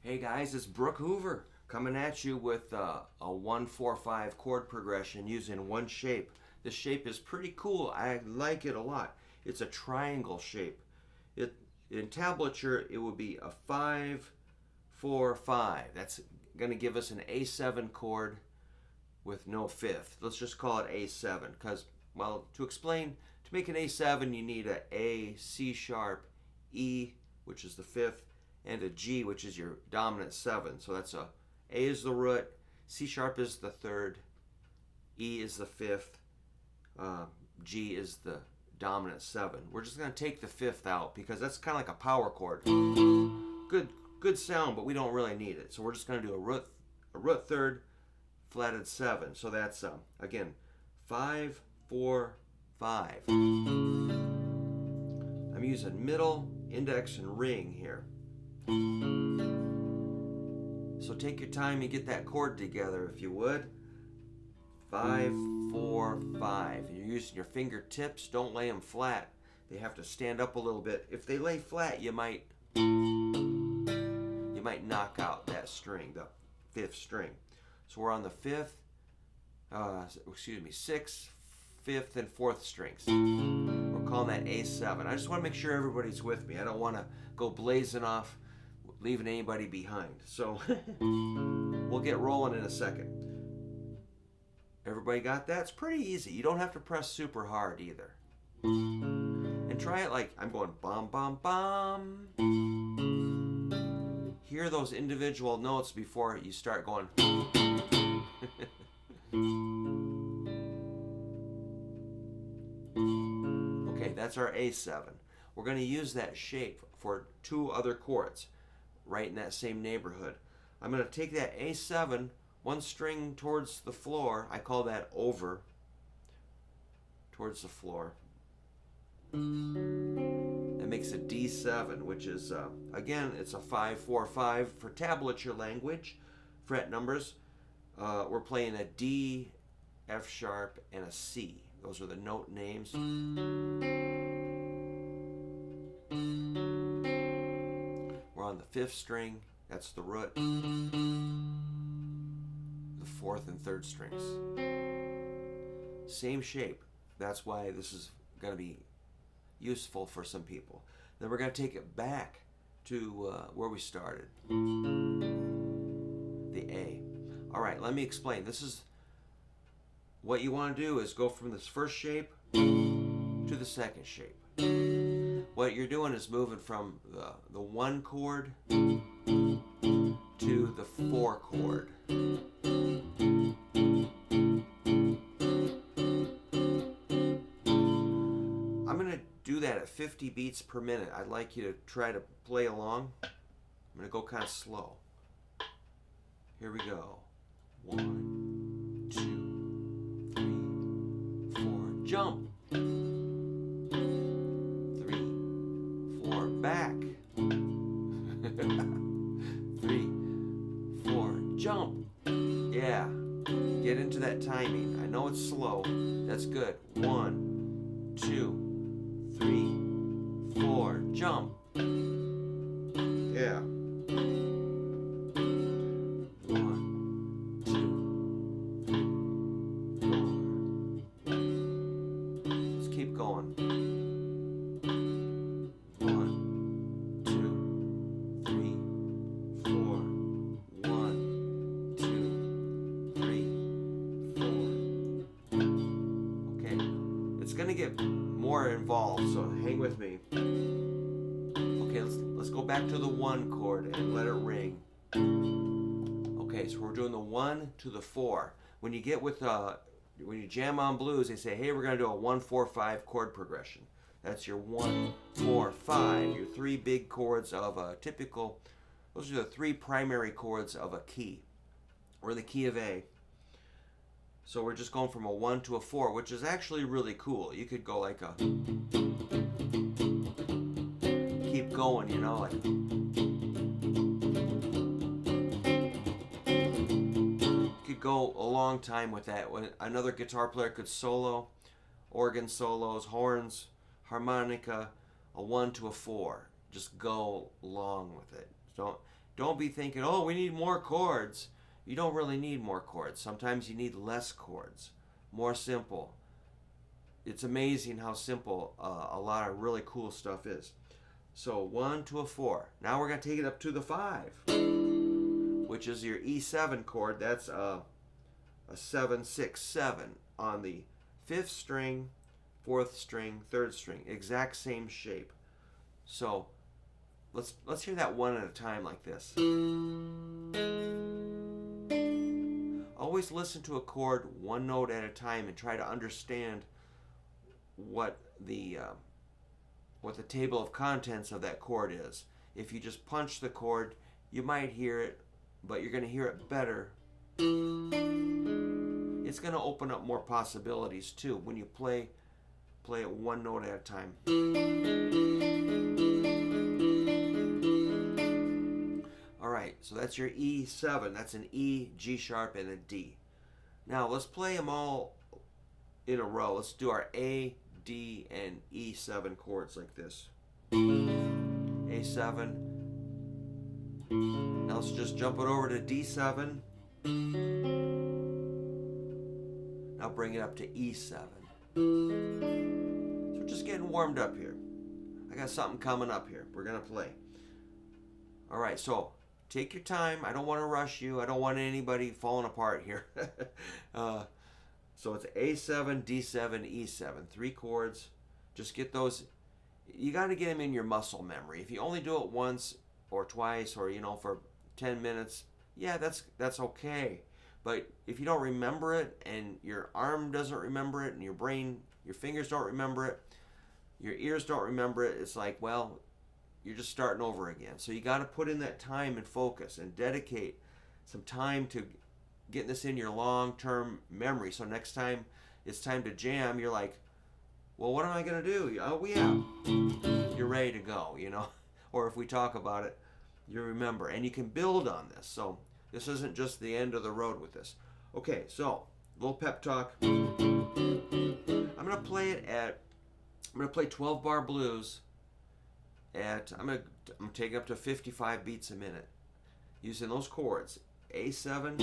Hey guys, it's Brook Hoover coming at you with a 1-4-5 chord progression using one shape. This shape is pretty cool. I like it a lot. It's a triangle shape. In tablature, it would be a 5-4-5. That's going to give us an A7 chord with no fifth. Let's just call it A7 because, well, to make an A7, you need a C sharp, E, which is the fifth, and a G, which is your dominant 7. So that's A is the root, C sharp is the third, E is the fifth, G is the dominant 7. We're just going to take the fifth out because that's kind of like a power chord. Good sound, but we don't really need it. So we're just going to do a root third, flatted 7. So that's again 5-4-5. I'm using middle, index, and ring here. So take your time and get that chord together if you would. 5-4-5. You're using your fingertips. Don't lay them flat. They have to stand up a little bit. If they lay flat, you might knock out that string, the fifth string. So we're on the sixth, fifth, and fourth strings. We're calling that A7. I just want to make sure everybody's with me. I don't want to go blazing off, leaving anybody behind. So we'll get rolling in a second. Everybody got that? It's pretty easy. You don't have to press super hard either. And try it like I'm going bum bum bum. Hear those individual notes before you start going. Okay, that's our A7. We're going to use that shape for two other chords right in that same neighborhood. I'm going to take that A7, one string towards the floor. I call that over, towards the floor. That makes a D7, which is, again, it's a 5-4-5 for tablature language, fret numbers. We're playing a D, F sharp, and a C. Those are the note names. We're on the fifth string. That's the root. The fourth and third strings. Same shape. That's why this is going to be useful for some people. Then we're going to take it back to where we started. The A. All right, let me explain. This is what you want to do is go from this first shape to the second shape. What you're doing is moving from the 1 chord to the 4 chord. I'm going to do that at 50 beats per minute. I'd like you to try to play along. I'm going to go kind of slow. Here we go. 1, 2, 3, 4. Jump. 3, 4. Back. 3, 4. Jump. Yeah. Get into that timing. I know it's slow. That's good. 1, 2, 3, 4. Jump. Yeah. 1, 2, 3, 4. Let's keep going. 1, 2, 3, 4. 1, 2, 3, 4. Okay. It's going to get more involved, so hang with me. Okay, let's go back to the 1 chord and let it ring. Okay, so we're doing the 1 to the 4. When you get with when you jam on blues, they say, hey, we're going to do a 1-4-5 chord progression. That's your 1, 4, 5. Your 3 big chords of a typical. Those are the 3 primary chords of a key, or the key of A. So we're just going from a 1 to a 4, which is actually really cool. You could go like a. Keep going, you know, like. You could go a long time with that. When another guitar player could solo, organ solos, horns, harmonica, a 1 to a 4. Just go along with it. Don't don't be thinking, oh, we need more chords. You don't really need more chords. Sometimes you need less chords, more simple. It's amazing how simple a lot of really cool stuff is. So 1 to a 4. Now we're going to take it up to the 5, which is your E7 chord. That's a 7, 6, 7 on the 5th string, 4th string, 3rd string. Exact same shape. So let's hear that one at a time like this. Always listen to a chord one note at a time and try to understand what the table of contents of that chord is. If you just punch the chord, you might hear it, but you're going to hear it better. It's going to open up more possibilities too when you play it one note at a time. Alright, so that's your E7. That's an E, G sharp, and a D. Now let's play them all in a row. Let's do our A, D, and E7 chords like this. A7. Now let's just jump it over to D7. Now bring it up to E7. So we're just getting warmed up here. I got something coming up here. We're going to play. Alright, so take your time. I don't want to rush you. I don't want anybody falling apart here. So it's A7, D7, E7. 3 chords. Just get those. You got to get them in your muscle memory. If you only do it once or twice or, for 10 minutes, yeah, that's okay. But if you don't remember it and your arm doesn't remember it and your brain, your fingers don't remember it, your ears don't remember it, it's like, well, you're just starting over again. So you got to put in that time and focus and dedicate some time to getting this in your long-term memory. So next time it's time to jam, you're like, well, what am I going to do? Oh, yeah. You're ready to go, Or if we talk about it, you remember. And you can build on this. So this isn't just the end of the road with this. Okay, so a little pep talk. I'm going to play 12 bar blues I'm going to take up to 55 beats a minute using those chords. A7,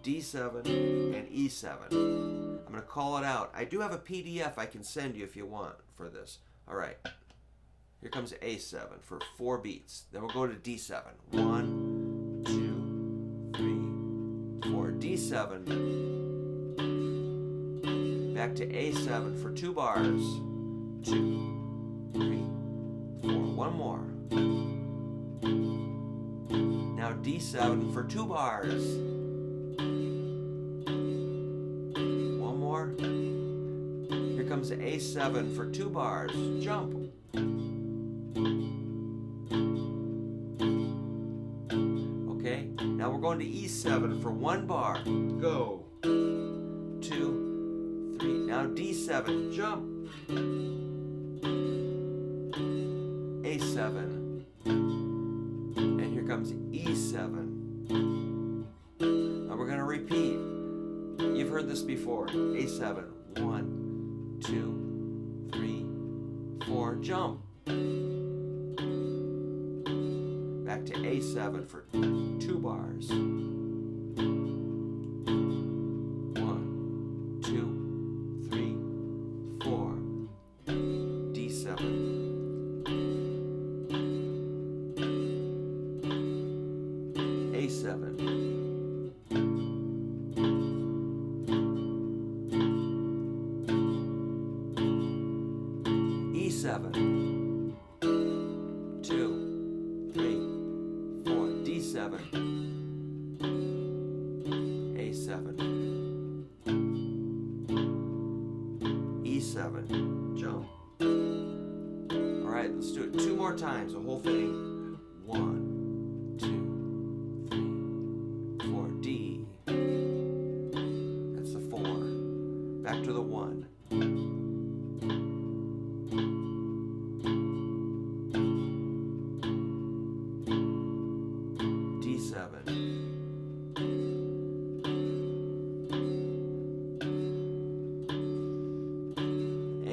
D7, and E7. I'm going to call it out. I do have a PDF I can send you if you want for this. All right. Here comes A7 for 4 beats. Then we'll go to D7. 1, 2, 3, 4. D7. Back to A7 for 2 bars. 2, 3, 4. One more. Now D7 for 2 bars. One more. Here comes A7 for 2 bars. Jump. Okay, now we're going to E7 for 1 bar. Go. 2, 3. Now D7. Jump. A7. And here comes E7. Now we're going to repeat. You've heard this before. A7. 1, 2, 3, 4. Jump. Back to A7 for 2 bars. 1, 2, 3, 4. D7. A7. E7. 2, 3, 4. D7. A7. E7. Jump. All right, let's do it 2 more times, the whole thing. 1, 2, 3, 4. D. That's the 4. Back to the 1. D7. A.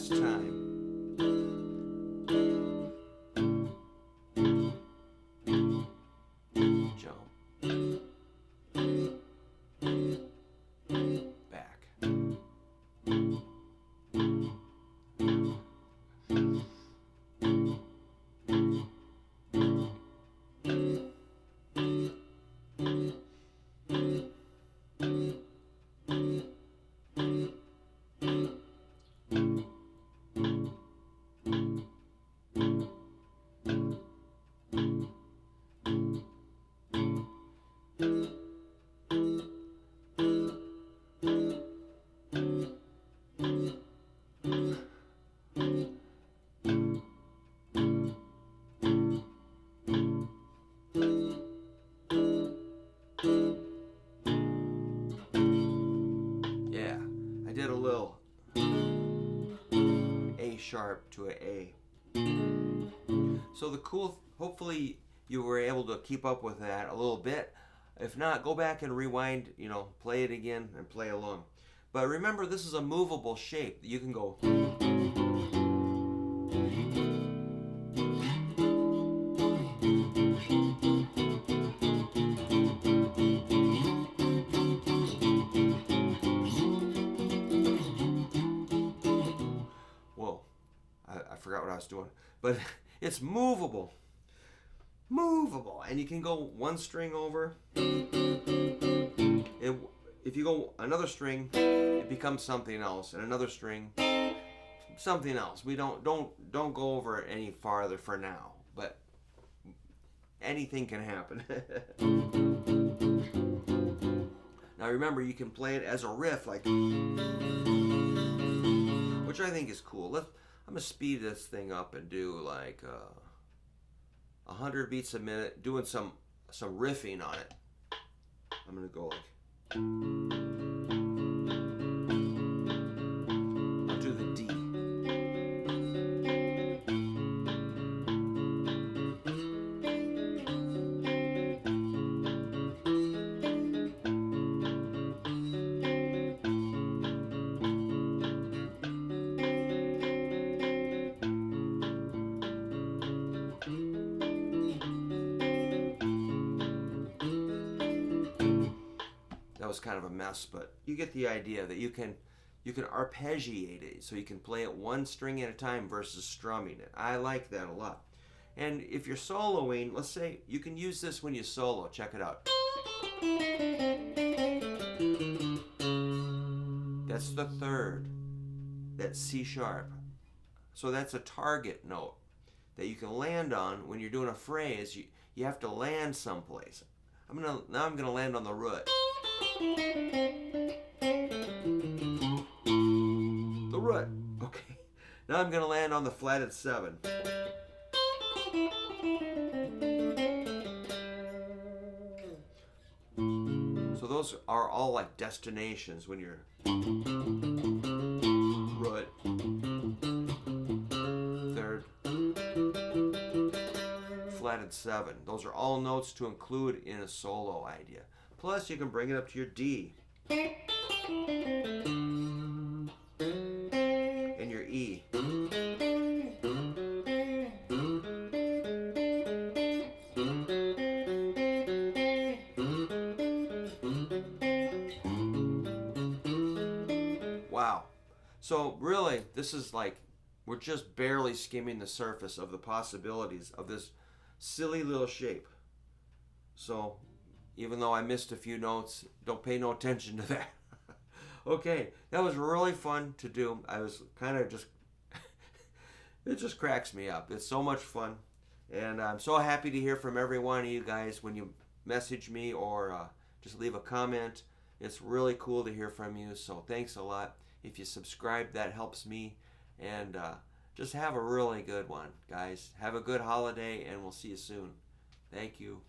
last time. Jump. Back. Yeah, I did a little A sharp to an A. So the cool, hopefully you were able to keep up with that a little bit. If not, go back and rewind, play it again and play along. But remember, this is a movable shape. You can go. Whoa, I forgot what I was doing. But it's movable. Movable. And you can go one string over. If you go another string, it becomes something else, and another string, something else. We don't go over it any farther for now, but anything can happen. Now remember, you can play it as a riff, like, which I think is cool. I'm gonna speed this thing up and do like 100 beats a minute, doing some riffing on it. I'm gonna go like. I'll do the D. That was kind of a mess, but you get the idea that you can arpeggiate it, so you can play it one string at a time versus strumming it. I like that a lot. And if you're soloing, let's say you can use this when you solo. Check it out. That's the third. That's C sharp. So that's a target note that you can land on when you're doing a phrase. You have to land someplace. Now I'm gonna land on the root. The root. Okay. Now I'm gonna land on the flatted 7. So those are all like destinations when you're root, third, flatted 7. Those are all notes to include in a solo idea. Plus you can bring it up to your D and your E. Wow. So really, this is like, we're just barely skimming the surface of the possibilities of this silly little shape. So even though I missed a few notes, don't pay no attention to that. Okay, that was really fun to do. I was kind of just, it just cracks me up. It's so much fun. And I'm so happy to hear from every one of you guys when you message me or just leave a comment. It's really cool to hear from you, so thanks a lot. If you subscribe, that helps me. And just have a really good one, guys. Have a good holiday, and we'll see you soon. Thank you.